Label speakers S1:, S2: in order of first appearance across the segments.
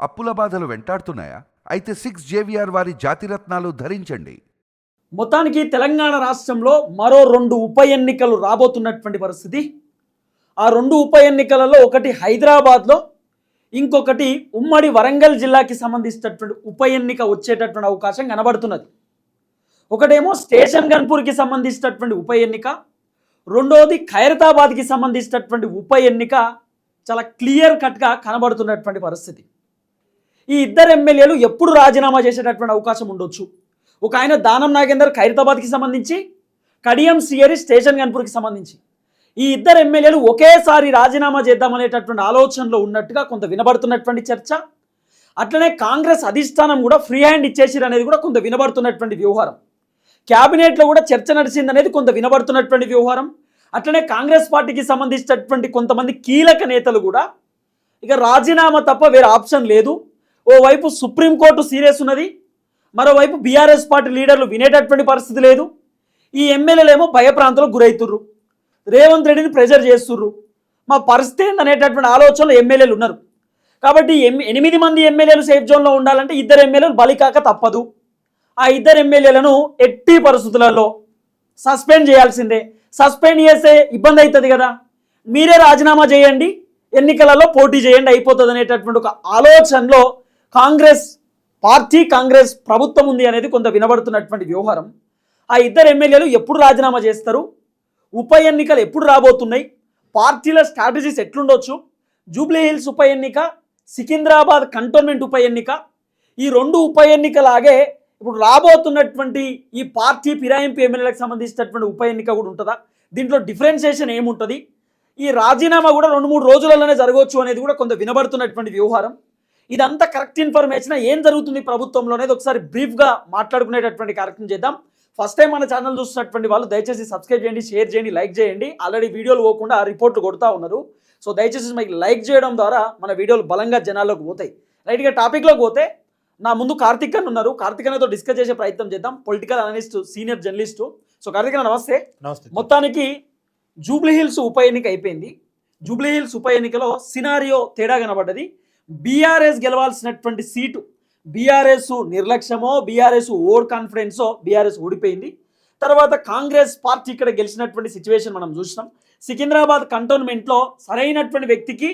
S1: అప్పుల బాధలు వెంటాడుతున్నాయా? అయితే 6 JVR వారి జాతిరత్నాలు ధరించండి.
S2: మొత్తానికి తెలంగాణ రాష్ట్రంలో మరో 2 ఉప ఎన్నికలు రాబోతున్నటువంటి పరిస్థితి. ఆ 2 ఉప ఎన్నికలలో ఒకటి హైదరాబాద్లో, ఇంకొకటి ఉమ్మడి వరంగల్ జిల్లాకి సంబంధించినటువంటి ఉప ఎన్నిక వచ్చేటటువంటి అవకాశం కనబడుతున్నది. ఒకటేమో స్టేషన్ గన్పూర్కి సంబంధించినటువంటి ఉప ఎన్నిక, రెండోది ఖైరతాబాద్కి సంబంధించినటువంటి ఉప ఎన్నిక చాలా క్లియర్ కట్గా కనబడుతున్నటువంటి పరిస్థితి. ఈ ఇద్దరు ఎమ్మెల్యేలు ఎప్పుడు రాజీనామా చేసేటటువంటి అవకాశం ఉండొచ్చు. ఒక ఆయన దానం నాగేందర్ ఖైరతాబాద్కి సంబంధించి, కడియం శ్రీహరి స్టేషన్ గన్పూర్కి సంబంధించి ఈ ఇద్దరు ఎమ్మెల్యేలు ఒకేసారి రాజీనామా చేద్దామనేటటువంటి ఆలోచనలో ఉన్నట్టుగా కొంత వినబడుతున్నటువంటి చర్చ. అట్లనే కాంగ్రెస్ అధిష్టానం కూడా ఫ్రీ హ్యాండ్ ఇచ్చేసిరు అనేది కూడా కొంత వినబడుతున్నటువంటి వ్యవహారం. క్యాబినెట్లో కూడా చర్చ నడిచింది అనేది కొంత వినబడుతున్నటువంటి వ్యవహారం. అట్లనే కాంగ్రెస్ పార్టీకి సంబంధించినటువంటి కొంతమంది కీలక నేతలు కూడా ఇక రాజీనామా తప్ప వేరే ఆప్షన్ లేదు. ఓవైపు సుప్రీంకోర్టు సీరియస్ ఉన్నది, మరోవైపు బీఆర్ఎస్ పార్టీ లీడర్లు వినేటటువంటి పరిస్థితి లేదు. ఈ ఎమ్మెల్యేలేమో భయప్రాంతాలకు గురవుతుర్రు, రేవంత్ రెడ్డిని ప్రెజర్ చేస్తుర్రు. మా పరిస్థితి ఏందనేటటువంటి ఆలోచనలు ఎమ్మెల్యేలు ఉన్నారు. కాబట్టి 8 మంది ఎమ్మెల్యేలు సేఫ్ జోన్లో ఉండాలంటే 2 ఎమ్మెల్యేలు బలికాక తప్పదు. ఆ 2 ఎమ్మెల్యేలను ఎట్టి పరిస్థితులలో సస్పెండ్ చేయాల్సిందే. సస్పెండ్ చేస్తే ఇబ్బంది అవుతుంది కదా, మీరే రాజీనామా చేయండి, ఎన్నికలలో పోటీ చేయండి, అయిపోతుంది అనేటటువంటి ఒక ఆలోచనలో కాంగ్రెస్ పార్టీ, కాంగ్రెస్ ప్రభుత్వం ఉంది అనేది కొంత వినబడుతున్నటువంటి వ్యవహారం. ఆ 2 ఎమ్మెల్యేలు ఎప్పుడు రాజీనామా చేస్తారు, ఉప ఎన్నికలు ఎప్పుడు రాబోతున్నాయి, పార్టీల స్ట్రాటజీస్ ఎట్లుండొచ్చు, జూబ్లీ హిల్స్ ఉప ఎన్నిక, సికింద్రాబాద్ కంటోన్మెంట్ ఉప ఎన్నిక, ఈ 2 ఉప ఎన్నికలాగే ఇప్పుడు రాబోతున్నటువంటి ఈ పార్టీ ఫిరాయింపు ఎమ్మెల్యేలకు సంబంధించినటువంటి ఉప ఎన్నిక కూడా ఉంటుందా, దీంట్లో డిఫరెన్షియేషన్ ఏముంటుంది, ఈ రాజీనామా కూడా 2-3 రోజులలోనే జరగవచ్చు అనేది కూడా కొంత వినబడుతున్నటువంటి వ్యవహారం. ఇదంతా కరెక్ట్ ఇన్ఫర్మేషన్, ఏం జరుగుతుంది ప్రభుత్వంలో అనేది ఒకసారి బ్రీఫ్గా మాట్లాడుకునేటటువంటి కార్యక్రమం చేద్దాం. ఫస్ట్ టైం మన ఛానల్ చూస్తున్నటువంటి వాళ్ళు దయచేసి సబ్స్క్రైబ్ చేయండి, షేర్ చేయండి, లైక్ చేయండి. ఆల్రెడీ వీడియోలు పోకుండా రిపోర్ట్లు కొడుతూ ఉన్నారు. సో దయచేసి మీకు లైక్ చేయడం ద్వారా మన వీడియోలు బలంగా జనాల్లోకి పోతాయి. రైట్గా టాపిక్లోకి పోతే, నా ముందు కార్తిక్ అన్న ఉన్నారు. కార్తిక్ అన్నతో డిస్కస్ చేసే ప్రయత్నం చేద్దాం. Political analyst, senior journalist. So Karthik అన్న నమస్తే. మొత్తానికి జూబ్లీ హిల్స్ ఉప ఎన్నిక అయిపోయింది. జూబ్లీ హిల్స్ ఉప ఎన్నికలో సినారియో తేడా కనబడ్డది. బీఆర్ఎస్ గెలవాల్సినటువంటి సీటు బీఆర్ఎస్ నిర్లక్ష్యమో, బీఆర్ఎస్ ఓవర్ కాన్ఫిడెన్సో బీఆర్ఎస్ ఓడిపోయింది. తర్వాత కాంగ్రెస్ పార్టీ ఇక్కడ గెలిచినటువంటి సిచ్యువేషన్ మనం చూసినాం. సికింద్రాబాద్ కంటోన్మెంట్లో సరైనటువంటి వ్యక్తికి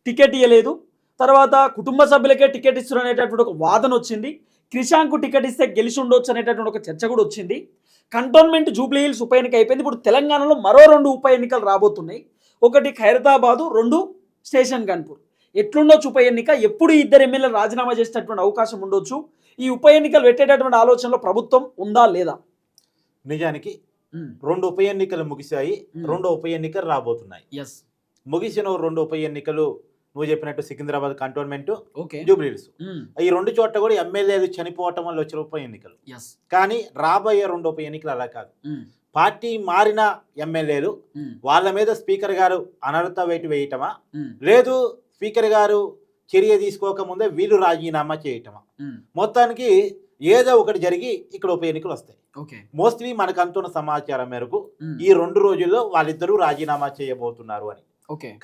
S2: టికెట్ ఇవ్వలేదు. తర్వాత కుటుంబ సభ్యులకే టికెట్ ఇస్తారు అనేటటువంటి ఒక వాదన వచ్చింది. క్రిషాంకు టికెట్ ఇస్తే గెలిచి ఉండొచ్చు అనేటటువంటి ఒక చర్చ కూడా వచ్చింది. కంటోన్మెంట్ జూబ్లీ హిల్స్ ఉప ఎన్నిక అయిపోయింది. ఇప్పుడు తెలంగాణలో మరో 2 ఉప ఎన్నికలు రాబోతున్నాయి. ఒకటి ఖైరతాబాదు, 2 స్టేషన్ గన్పూర్. ఎట్లుండొచ్చు ఉప ఎన్నిక, ఎప్పుడు 2 ఎమ్మెల్యేలు రాజీనామా చేసేటటువంటి అవకాశం ఉండొచ్చు, ఈ ఉప ఎన్నికలు పెట్టేటటువంటి ఆలోచనలో ప్రభుత్వం ఉందా లేదా?
S3: నిజానికి 2 ఉప ఎన్నికలు ముగిశాయి, 2 ఉప ఎన్నికలు రాబోతున్నాయి. ముగిసిన 2 ఉప ఎన్నికలు నువ్వు చెప్పినట్టు సికింద్రాబాద్ కంటోన్మెంట్, జూబ్లీ హిల్స్. ఈ 2 చోట్ల కూడా ఎమ్మెల్యేలు చనిపోవటం వల్ల వచ్చిన ఉప ఎన్నికలు. కానీ రాబోయే 2 ఉప ఎన్నికలు అలా కాదు. పార్టీ మారిన ఎమ్మెల్యేలు వాళ్ళ మీద స్పీకర్ గారు అనర్హత వేటు వేయటమా, లేదు స్పీకర్ గారు చర్య తీసుకోకముందే వీళ్ళు రాజీనామా చేయటమా, మొత్తానికి ఏదో ఒకటి జరిగి ఇక్కడ ఉప ఎన్నికలు వస్తాయి. మోస్ట్లీ మనకు అంతున్న సమాచారం మేరకు ఈ 2 రోజుల్లో వాళ్ళిద్దరూ రాజీనామా చేయబోతున్నారు అని.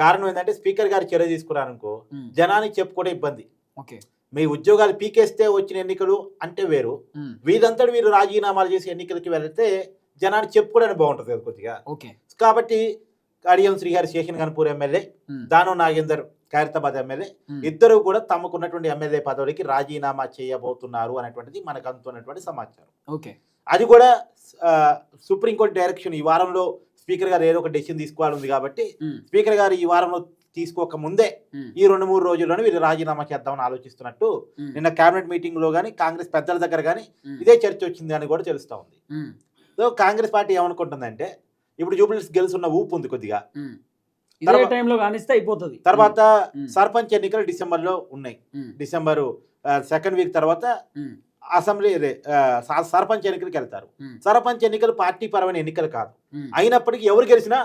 S3: కారణం ఏంటంటే స్పీకర్ గారు చర్య తీసుకున్నారనుకో జనానికి చెప్పుకోవడం ఇబ్బంది. మీ ఉద్యోగాలు పీకేస్తే వచ్చిన ఎన్నికలు అంటే వేరు, వీళ్ళంతటి వీరు రాజీనామాలు చేసి ఎన్నికలకి వెళితే జనానికి చెప్పుకోవడానికి బాగుంటుంది కదా కొద్దిగా. కాబట్టి Kadiyam Srihari station Ghanpur MLA, Danam Nagender Khairatabad MLA, ఇద్దరు కూడా తమకున్నటువంటి ఎమ్మెల్యే పదవులకి రాజీనామా చేయబోతున్నారు అనేటువంటిది మనకు అందుతున్నటువంటి సమాచారం. అది కూడా సుప్రీంకోర్టు డైరెక్షన్ ఈ వారంలో స్పీకర్ గారు ఏదో ఒక డెసిషన్ తీసుకోవాలి ఉంది కాబట్టి స్పీకర్ గారు ఈ వారంలో తీసుకోక ముందే ఈ 2-3 రోజుల్లోనే వీళ్ళు రాజీనామా చేద్దామని ఆలోచిస్తున్నట్టు నిన్న కేబినెట్ మీటింగ్ లో కానీ కాంగ్రెస్ పెద్దల దగ్గర కానీ ఇదే చర్చ వచ్చింది అని కూడా తెలుస్తా ఉంది. సో కాంగ్రెస్ పార్టీ ఏమనుకుంటుందంటే ఇప్పుడు జూబ్లీహిల్స్ గెలుస్తున్న ఊపు ఉంది కొద్దిగా, తర్వాత సర్పంచ్ ఎన్నికలు డిసెంబర్లో ఉన్నాయి. డిసెంబర్ 2nd వీక్ తర్వాత అసెంబ్లీ సర్పంచ్ ఎన్నికలకు వెళ్తారు. సర్పంచ్ ఎన్నికలు పార్టీ పరమైన ఎన్నికలు కాదు, అయినప్పటికీ ఎవరు గెలిచినా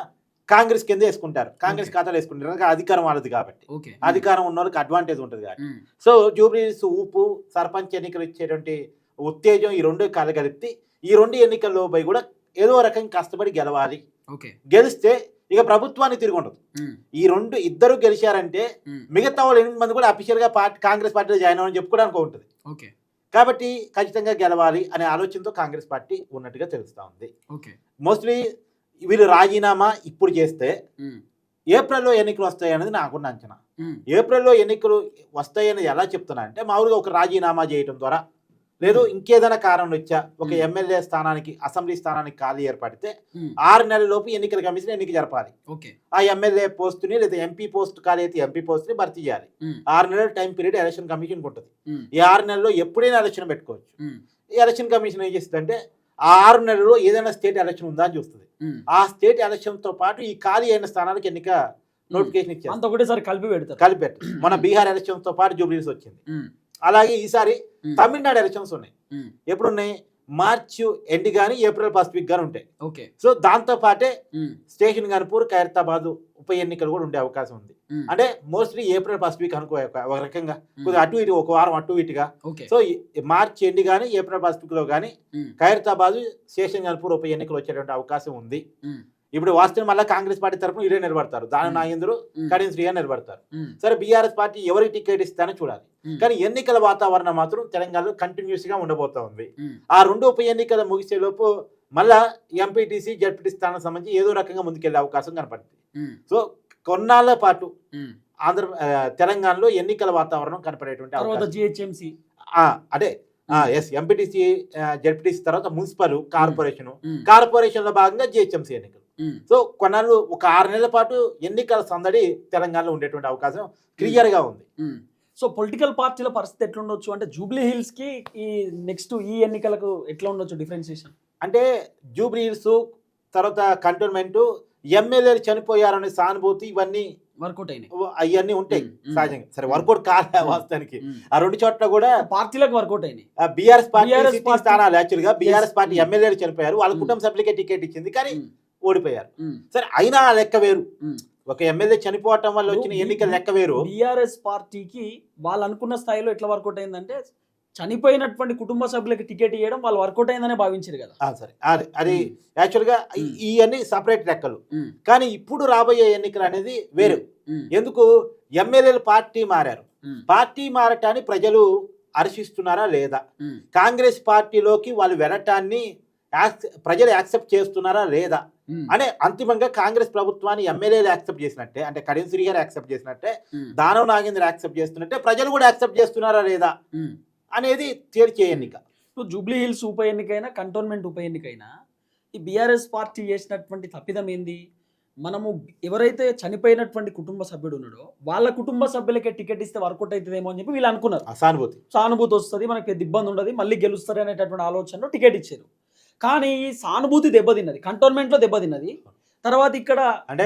S3: కాంగ్రెస్ కింద వేసుకుంటారు, కాంగ్రెస్ ఖాతాలు వేసుకుంటారు. అధికారం వాళ్ళది కాబట్టి, అధికారం ఉన్న వాళ్ళకి అడ్వాంటేజ్ ఉంటుంది కాబట్టి. సో జూబ్లీహిల్స్ ఊపు, సర్పంచ్ ఎన్నికలు ఇచ్చేటువంటి ఉత్తేజం ఈ 2 కలగలిపి ఈ 2 ఎన్నికల్లో పోయి కూడా ఏదో రకంగా కష్టపడి గెలవాలి. గెలిస్తే ఇక ప్రభుత్వానికి తిరిగి ఉండదు. ఇద్దరు గెలిచారంటే మిగతా వాళ్ళు 8 మంది కూడా అఫీషియల్ గా కాంగ్రెస్ పార్టీలో జాయిన్ అవ్వని చెప్పుకోవడానికి ఉంటుంది. కాబట్టి ఖచ్చితంగా గెలవాలి అనే ఆలోచనతో కాంగ్రెస్ పార్టీ ఉన్నట్టుగా తెలుస్తా ఉంది. మోస్ట్లీ వీళ్ళు రాజీనామా ఇప్పుడు చేస్తే ఏప్రిల్లో ఎన్నికలు వస్తాయి అనేది నాకున్న అంచనా. ఏప్రిల్లో ఎన్నికలు వస్తాయని ఎలా చెప్తున్నా అంటే మామూలుగా ఒక రాజీనామా చేయడం ద్వారా లేదు ఇంకేదైనా కారణం వచ్చా ఒక ఎమ్మెల్యే స్థానానికి అసెంబ్లీ స్థానానికి ఖాళీ ఏర్పడితే 6 నెలల లోపు ఎన్నికల కమిషన్ ఎన్నిక జరపాలి. ఆ ఎమ్మెల్యే పోస్టుని లేదా ఎంపీ పోస్ట్ ఖాళీ అయితే ఎంపీ పోస్ట్ ని భర్తీ చేయాలి. 6 నెలల టైం పీరియడ్ ఎలక్షన్ కమిషన్ ఉంటుంది. ఈ 6 నెలల్లో ఎప్పుడైనా ఎలక్షన్ పెట్టుకోవచ్చు. ఈ ఎలక్షన్ కమిషన్ ఏం చేస్తుందంటే ఆ 6 నెలల్లో ఏదైనా స్టేట్ ఎలక్షన్ ఉందా అని చూస్తుంది. ఆ స్టేట్ ఎలక్షన్ తో పాటు ఈ ఖాళీ అయిన స్థానాలకు ఎన్నిక నోటిఫికేషన్ ఇచ్చారు.
S2: ఒకటేసారి కలిపి పెడతారు.
S3: మన బీహార్ ఎలక్షన్ తో పాటు జూబ్లీస్ వచ్చింది. అలాగే ఈసారి తమిళనాడు ఎలక్షన్స్ ఉన్నాయి. ఎప్పుడున్నాయి? మార్చి ఎండ్ గానీ ఏప్రిల్ ఫస్ట్ వీక్ గానీ ఉంటాయి. సో దాంతో పాటే స్టేషన్ గన్పూర్ ఖైరతాబాద్ ఉప ఎన్నికలు కూడా ఉండే అవకాశం ఉంది. అంటే మోస్ట్లీ ఏప్రిల్ ఫస్ట్ వీక్ అనుకో ఒక రకంగా కొద్దిగా అటు ఇటు ఒక వారం అటు ఇటుగా. సో మార్చి ఎండ్ గానీ ఏప్రిల్ ఫస్ట్ వీక్ లో గానీ ఖైరతాబాద్ స్టేషన్ గన్పూర్ ఉప ఎన్నికలు వచ్చేటువంటి అవకాశం ఉంది. ఇప్పుడు వాస్తవం మళ్ళీ కాంగ్రెస్ పార్టీ తరఫున ఇదే నిలబడతారు. దాని నాగేంద్ర కడియం శ్రీగా నిలబడతారు. సరే బీఆర్ఎస్ పార్టీ ఎవరికి టికెట్ ఇస్తానో చూడాలి. కానీ ఎన్నికల వాతావరణం మాత్రం తెలంగాణలో కంటిన్యూస్ గా ఉండబోతా ఉంది. ఆ 2 ఉప ఎన్నికల ముగిసే లోపు మళ్ళా ఎంపీటీసీ జడ్పీటీ స్థానం సంబంధించి ఏదో రకంగా ముందుకెళ్లే అవకాశం కనపడుతుంది. సో కొన్నాళ్ళ పాటు తెలంగాణలో ఎన్నికల వాతావరణం కనపడేటువంటి
S2: జిహెచ్ఎంసీ
S3: అదే ఎంపీటీసీ జడ్పీటీసీ తర్వాత మున్సిపల్ కార్పొరేషన్ లో భాగంగా జిహెచ్ఎంసీ ఎన్నికలు. సో కొన్నాళ్ళు ఒక 6 నెలల పాటు ఎన్నికల సందడి తెలంగాణలో ఉండేటువంటి అవకాశం క్లియర్ గా ఉంది.
S2: సో పొలిటికల్ పార్టీల పరిస్థితి ఎట్లా ఉండొచ్చు అంటే జూబ్లీ హిల్స్ కి ఈ నెక్స్ట్ ఈ ఎన్నికలకు ఎట్లా ఉండొచ్చు డిఫరెన్షియేషన్
S3: అంటే జూబ్లీ హిల్స్ తర్వాత కంటోన్మెంట్ ఎమ్మెల్యేలు చనిపోయారనే సానుభూతి ఇవన్నీ
S2: వర్కౌట్ అయినాయి.
S3: అవన్నీ ఉంటాయి సహజంగా. సరే వర్కౌట్ కాలే వాస్తవానికి. ఆ 2 చోట్ల కూడా
S2: పార్టీలకు వర్కౌట్ అయినాయి.
S3: బీఆర్ఎస్ పార్టీ స్థానాలు యాక్చువల్ గా బీఆర్ఎస్ పార్టీ ఎమ్మెల్యేలు చనిపోయారు. వాళ్ళ కుటుంబ సభ్యులకే టికెట్ ఇచ్చింది కానీ ఓడిపోయారు. సరే అయినా లెక్క వేరు. ఒక ఎమ్మెల్యే చనిపోవటం వల్ల వచ్చిన ఎన్నికల లెక్క వేరు.
S2: బీఆర్ఎస్ పార్టీకి వాళ్ళు అనుకున్న స్థాయిలో ఎట్లా వర్కౌట్ అయిందంటే చనిపోయినటువంటి కుటుంబ సభ్యులకి టికెట్ ఇవ్వడం వాళ్ళు వర్కౌట్ అయిందనే భావించారు కదా.
S3: సరే అది యాక్చువల్ గా ఇవన్నీ సపరేట్ లెక్కలు. కానీ ఇప్పుడు రాబోయే ఎన్నికలు అనేది వేరు. ఎందుకు? ఎమ్మెల్యేలు పార్టీ మారారు. పార్టీ మారటాన్ని ప్రజలు హర్షిస్తున్నారా లేదా? కాంగ్రెస్ పార్టీలోకి వాళ్ళు వెళ్ళటాన్ని ప్రజలు యాక్సెప్ట్ చేస్తున్నారా లేదా అనే అంతిమంగా కాంగ్రెస్ ప్రభుత్వాన్ని ఎమ్మెల్యేలు యాక్సెప్ట్ చేసినట్టే, అంటే కడియం శ్రీ గారు యాక్సెప్ట్ చేసినట్టే, దానవ్ నాగేంద్ర యాక్సెప్ట్ చేస్తున్నట్టే ప్రజలు కూడా యాక్సెప్ట్ చేస్తున్నారా లేదా అనేది తేల్చే ఎన్నిక.
S2: జూబ్లీ హిల్స్ ఉప ఎన్నికైనా కంటోన్మెంట్ ఉప ఎన్నికైనా ఈ బీఆర్ఎస్ పార్టీ చేసినటువంటి తప్పిదం ఏంది? మనము ఎవరైతే చనిపోయినటువంటి కుటుంబ సభ్యుడు ఉన్నాడో వాళ్ళ కుటుంబ సభ్యులకే టికెట్ ఇస్తే వర్కౌట్ అవుతుందేమో అని చెప్పి వీళ్ళు అనుకున్నారు. సానుభూతి వస్తుంది, మనకి పెద్ద ఇబ్బంది ఉండదు, మళ్ళీ గెలుస్తారు అనేటటువంటి ఆలోచనలో టికెట్ ఇచ్చారు. కానీ సానుభూతి దెబ్బతిన్నది, కంటోన్మెంట్ లో దెబ్బతిన్నది, తర్వాత ఇక్కడ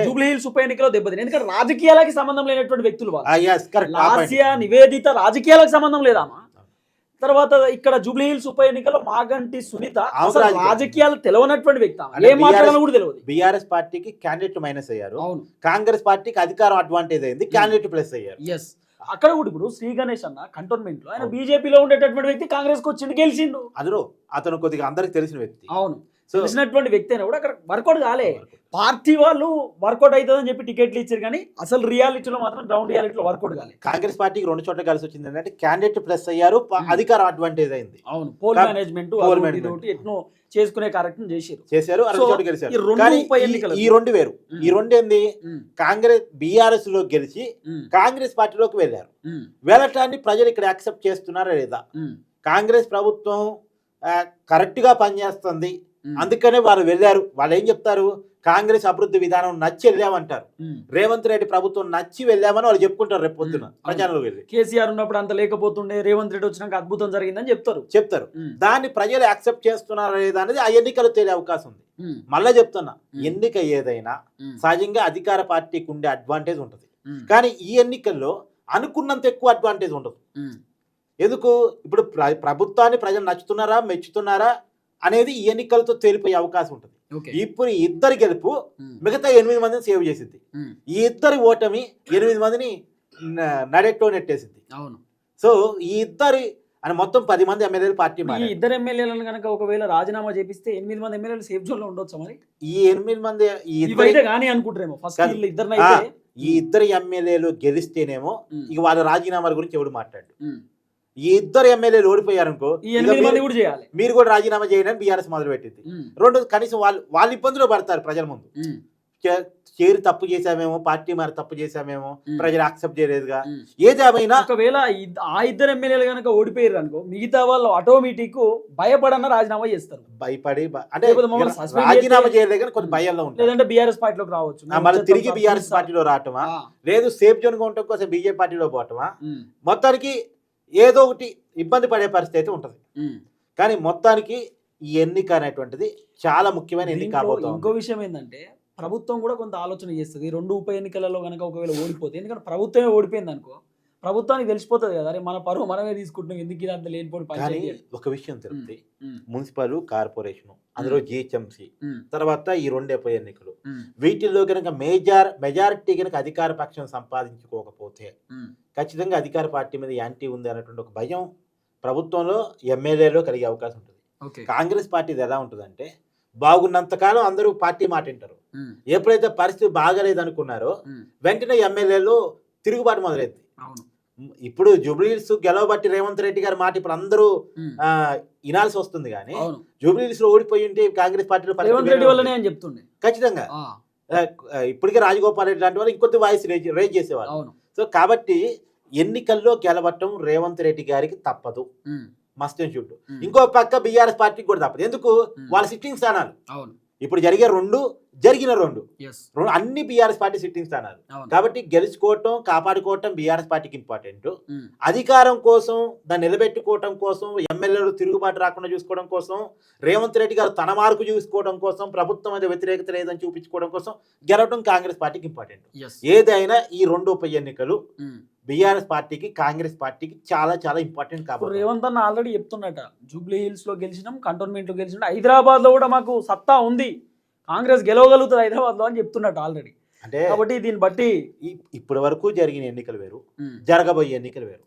S2: జూబ్లీ హిల్స్ ఉప ఎన్నికలో దెబ్బతిన్నది. ఎందుకంటే రాజకీయాలకి సంబంధం లేనటువంటి వ్యక్తులు వాళ్ళు. నివేదిత రాజకీయాలకు సంబంధం లేదామా. తర్వాత ఇక్కడ జూబ్లీ హిల్స్ ఉప ఎన్నికలో మాగంటి సునీత రాజకీయాలు తెలియనటువంటి వ్యక్తి, ఏం మాట్లాడాలో కూడా తెలియదు.
S3: బీఆర్ఎస్ పార్టీకి క్యాండిడేట్ మైనస్ అయ్యారు. కాంగ్రెస్ పార్టీకి అధికారం అడ్వాంటేజ్ అయింది, క్యాండిడేట్ ప్లస్ అయ్యారు.
S2: అక్కడ కూడా ఇప్పుడు శ్రీ గణేష్ అన్న కంటోన్మెంట్ లో ఆయన బీజేపీలో ఉండేటటువంటి వ్యక్తి కాంగ్రెస్ కు వచ్చిండు, గెలిచిండు.
S3: అతను కొద్దిగా అందరికి తెలిసిన వ్యక్తి.
S2: అవును, తెలిసినటువంటి వ్యక్తి అయినా కూడా అక్కడ వర్కౌట్ కాలే. పార్టీ వాళ్ళు వర్కౌట్ అవుతుందని చెప్పి టికెట్లు ఇచ్చారు కానీ అసలు రియాలిటీలో మాత్రం గ్రౌండ్ రియాలిటీలో వర్కౌట్ కాలేదు.
S3: కాంగ్రెస్ పార్టీకి 2 చోట్ల కలిసి వచ్చింది ఏంటంటే క్యాండిడేట్ ప్లస్ అయ్యారు, అధికారం అడ్వాంటేజ్ అయింది.
S2: అవును, పోల్ మేనేజ్మెంట్ ఎట్నో చేసుకునే కార్యక్రమం చేశారు.
S3: ఈ 2 వేరు. ఈ 2 ఏంది? కాంగ్రెస్ బీఆర్ఎస్ లో గెలిచి కాంగ్రెస్ పార్టీలోకి వెళ్ళారు. వెళ్ళటాన్ని ప్రజలు ఇక్కడ యాక్సెప్ట్ చేస్తున్నారా లేదా? కాంగ్రెస్ ప్రభుత్వం కరెక్ట్ గా పనిచేస్తుంది, అందుకనే వారు వెళ్ళారు. వాళ్ళు ఏం చెప్తారు? కాంగ్రెస్ అభివృద్ధి విధానం నచ్చి వెళ్ళామంటారు. రేవంత్ రెడ్డి ప్రభుత్వం నచ్చి వెళ్ళామని వాళ్ళు చెప్పుకుంటారు. రేపు పొద్దున ప్రజల్లో వెళ్ళి
S2: కేసీఆర్ ఉన్నప్పుడు అంత లేకపోతుండే, రేవంత్ రెడ్డి వచ్చినాక అద్భుతం జరిగిందని చెప్తారు.
S3: దాన్ని ప్రజలు యాక్సెప్ట్ చేస్తున్నారా లేదా అనేది ఆ ఎన్నికలు తేలే అవకాశం ఉంది. మళ్ళా చెప్తున్నా, ఎన్నిక ఏదైనా సహజంగా అధికార పార్టీకి ఉండే అడ్వాంటేజ్ ఉంటుంది. కానీ ఈ ఎన్నికల్లో అనుకున్నంత ఎక్కువ అడ్వాంటేజ్ ఉండదు. ఎందుకు? ఇప్పుడు ప్రభుత్వాన్ని ప్రజలు నచ్చుతున్నారా మెచ్చుతున్నారా అనేది ఈ ఎన్నికలతో తేలిపోయే అవకాశం ఉంటుంది. ఇప్పుడు ఈ ఇద్దరి గెలుపు మిగతా 8 మందిని సేవ్ చేసింది. ఈ ఇద్దరి ఓటమి 8 మందిని నడెట్టో నెట్టేసింది.
S2: అవును.
S3: సో ఈ ఇద్దరి అని మొత్తం 10 మంది ఎమ్మెల్యేలు పార్టీ
S2: ఈ
S3: మారారు.
S2: ఇద్దరు ఎమ్మెల్యేలను కనుక ఒకవేళ రాజీనామా చేపిస్తే 8 మంది ఎమ్మెల్యేలు సేఫ్ జోన్ లో ఉండొచ్చు మరి.
S3: ఈ 8 మంది
S2: ఇవైతే కానీ అనుకుంటారేమో ఫస్ట్
S3: కాదు.
S2: వీళ్ళు ఇద్దరినైతే
S3: ఈ ఇద్దరు ఎమ్మెల్యేలు గెలిస్తేనేమో ఇక వాళ్ళ రాజీనామాల గురించి ఎవడు మాట్లాడు. ఈ ఇద్దరు ఎమ్మెల్యేలు ఓడిపోయారనుకో
S2: ఈ 8 మంది కూడా చేయాలి.
S3: మీరు కూడా రాజీనామా చేయడానికి బీఆర్ఎస్ మొదలు పెట్టింది. రెండు కనీసం వాళ్ళ ఇబ్బందులు పడతారు ప్రజల ముందు. చేరి తప్పు చేశామేమో, పార్టీ మరి తప్పు చేశామేమో, ప్రజలు యాక్సెప్ట్ చేయలేదుగా. ఏదేమైనా
S2: ఒకవేళ ఆ ఇద్దరు ఎమ్మెల్యేలు కనుక ఓడిపోయారు అనుకో మిగతా వాళ్ళు ఆటోమేటిక్ భయపడన్న రాజీనామా చేస్తారు.
S3: భయపడి అంటే రాజీనామా చేయలేదు కానీ కొంచెం భయంలో ఉంటారు.
S2: లేదంటే బీఆర్ఎస్ పార్టీలోకి రావచ్చు,
S3: మళ్ళీ తిరిగి బీఆర్ఎస్ పార్టీలో రావటమా, లేదు సేఫ్ జోన్ గా ఉండటం కోసం బీజేపీ పార్టీలో పోవటమా, మొత్తానికి ఏదో ఒకటి ఇబ్బంది పడే పరిస్థితి అయితే ఉంటది. కానీ మొత్తానికి ఈ ఎన్నిక అనేటువంటిది చాలా ముఖ్యమైన ఎన్నిక కాబోతుంది.
S2: ఇంకో విషయం ఏంటంటే ప్రభుత్వం కూడా కొంత ఆలోచన చేస్తుంది. ఈ 2 ఉప ఎన్నికలలో కనుక ఒకవేళ ఓడిపోతే, ఎందుకంటే ప్రభుత్వమే ఓడిపోయింది అనుకో ప్రభుత్వానికి తెలిసిపోతుంది కదా, అరే మన పరువు మనమే తీసుకుంటున్నాం, ఎందుకు ఇదంతా లేనిపోయి
S3: కానీ ఒక విషయం తెలుస్తుంది, మున్సిపల్ కార్పొరేషన్ అందులో జిహెచ్ఎంసీ తర్వాత ఈ 2 ఉప ఎన్నికలు వీటిల్లో కనుక మెజారిటీ కనుక అధికార పక్షం సంపాదించుకోకపోతే ఖచ్చితంగా అధికార పార్టీ మీద యాంటీ ఉంది అనేటువంటి ఒక భయం ప్రభుత్వంలో ఎమ్మెల్యేలో కలిగే అవకాశం ఉంటుంది. కాంగ్రెస్ పార్టీది ఎలా ఉంటుందంటే బాగున్నంతకాలం అందరూ పార్టీ మాట వింటారు, ఎప్పుడైతే పరిస్థితి బాగలేదు అనుకున్నారో వెంటనే ఎమ్మెల్యేలు తిరుగుబాటు మొదలైంది. ఇప్పుడు జూబ్లీహిల్స్ గెలవబట్టి రేవంత్ రెడ్డి గారి మాట ఇప్పుడు అందరూ వినాల్సి వస్తుంది. కానీ జూబ్లీహిల్స్ లో ఓడిపోయి ఉంటే కాంగ్రెస్ పార్టీలో ఖచ్చితంగా ఇప్పటికే రాజగోపాల్ రెడ్డి లాంటి వాళ్ళు ఇంకొద్ది వాయిస్ రేజ్ చేసేవాళ్ళు. సో కాబట్టి ఎన్నికల్లో గెలవటం రేవంత్ రెడ్డి గారికి తప్పదు, మస్ట్ అండ్ షుడ్. ఇంకో పక్క బీఆర్ఎస్ పార్టీకి కూడా తప్పదు, ఎందుకు వాళ్ళ సిట్టింగ్ స్థానాలు ఇప్పుడు జరిగిన రెండు అన్ని బీఆర్ఎస్ పార్టీ సిట్టింగ్ స్థానాలు కాబట్టి గెలుచుకోవటం కాపాడుకోవటం బీఆర్ఎస్ పార్టీకి ఇంపార్టెంట్. అధికారం కోసం దాన్ని నిలబెట్టుకోవటం కోసం ఎమ్మెల్యేలు తిరుగుబాటు రాకుండా చూసుకోవడం కోసం రేవంత్ రెడ్డి గారు తన మార్కు చూసుకోవడం కోసం ప్రభుత్వం మీద వ్యతిరేకత లేదని చూపించుకోవడం కోసం గెలవటం కాంగ్రెస్ పార్టీకి ఇంపార్టెంట్. ఏదైనా ఈ 2 ఉప ఎన్నికలు బీఆర్ఎస్ పార్టీకి కాంగ్రెస్ పార్టీకి చాలా చాలా ఇంపార్టెంట్. కాబట్టి
S2: రేవంత్ అన్న ఆల్రెడీ చెప్తున్నట జూబ్లీ హిల్స్ లో గెలిచినాం, కంటోన్మెంట్ లో గెలిచినాం, హైదరాబాద్ లో కూడా మాకు సత్తా ఉంది, కాంగ్రెస్ గెలవగలుగుతుంది హైదరాబాద్ లో అని చెప్తున్నట్టు ఆల్రెడీ.
S3: అంటే
S2: కాబట్టి దీన్ని బట్టి
S3: ఇప్పటి వరకు జరిగిన ఎన్నికలు వేరు, జరగబోయే ఎన్నికలు వేరు.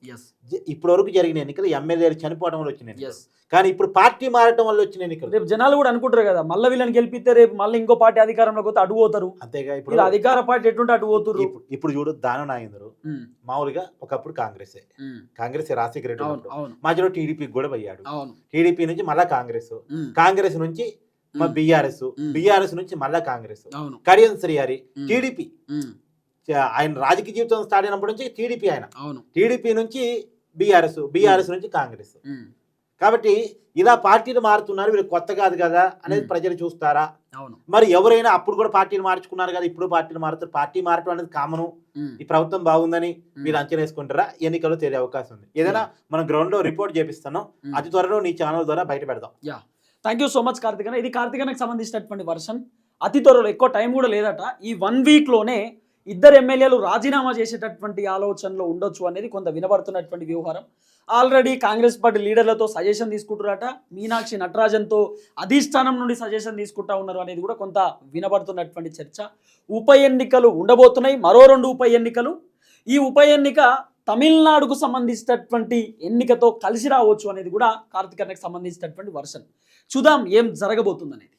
S3: ఇప్పటి వరకు జరిగిన ఎన్నికలు ఎమ్మెల్యేలు చనిపోవడం వల్ల వచ్చిన ఎన్నికలు, కానీ ఇప్పుడు పార్టీ మారటం వల్ల వచ్చిన ఎన్నికలు.
S2: రేపు జనాలు కూడా అనుకుంటారు కదా మళ్ళీ వీళ్ళని గెలిపిస్తే రేపు మళ్ళీ ఇంకో పార్టీ అధికారంలోకి పోతే అటు పోతారు.
S3: అంతేగా ఇప్పుడు
S2: అధికార పార్టీ ఎటుంటే అటు పోతారు.
S3: ఇప్పుడు చూడు దానం నాగేంద్ర మామూలుగా ఒకప్పుడు కాంగ్రెస్ రాజశేఖర రెడ్డి మధ్యలో టీడీపీకి కూడా పోయాడు, టీడీపీ నుంచి మళ్ళా కాంగ్రెస్ నుంచి బీఆర్ఎస్ నుంచి మళ్ళా కాంగ్రెస్, కడియం శ్రీహరి టీడీపీ, ఆయన రాజకీయ జీవితం స్టార్ట్ అయినప్పటి నుంచి టీడీపీ, ఆయన టీడీపీ నుంచి బీఆర్ఎస్ నుంచి కాంగ్రెస్. కాబట్టి ఇలా పార్టీలు మారుతున్నారు, వీళ్ళు కొత్త కాదు కదా అనేది ప్రజలు చూస్తారా? మరి ఎవరైనా అప్పుడు కూడా పార్టీలు మార్చుకున్నారు కదా, ఇప్పుడు పార్టీలు మారుతారు. పార్టీ మారటం అనేది కామను, ఈ ప్రభుత్వం బాగుందని మీరు అంచనా వేసుకుంటారా? ఎన్నికల్లో తేలే అవకాశం ఉంది. ఏదైనా మనం గ్రౌండ్ లో రిపోర్ట్ చేపిస్తున్నాం, అతి త్వరలో నీ ఛానల్ ద్వారా బయట పెడదాం.
S2: Thank you so much Karthikeyan. ఇది కార్తికేయనకు సంబంధించినటువంటి వర్షన్. అతి త్వరలో, ఎక్కువ టైం కూడా లేదట, ఈ 1 వీక్లోనే ఇద్దరు ఎమ్మెల్యేలు రాజీనామా చేసేటటువంటి ఆలోచనలో ఉండొచ్చు అనేది కొంత వినబడుతున్నటువంటి వ్యవహారం. ఆల్రెడీ కాంగ్రెస్ పార్టీ లీడర్లతో సజెషన్ తీసుకుంటున్నారట, మీనాక్షి నటరాజన్తో అధిష్టానం నుండి సజెషన్ తీసుకుంటా ఉన్నారు అనేది కూడా కొంత వినబడుతున్నటువంటి చర్చ. ఉప ఎన్నికలు ఉండబోతున్నాయి, మరో 2 ఉప ఎన్నికలు. ఈ ఉప ఎన్నిక తమిళనాడుకు సంబంధించినటువంటి ఎన్నికతో కలిసి రావచ్చు అనేది కూడా కార్తికేయనకు సంబంధించినటువంటి వర్షన్. చూద్దాం ఏం జరగబోతుంది అనేది.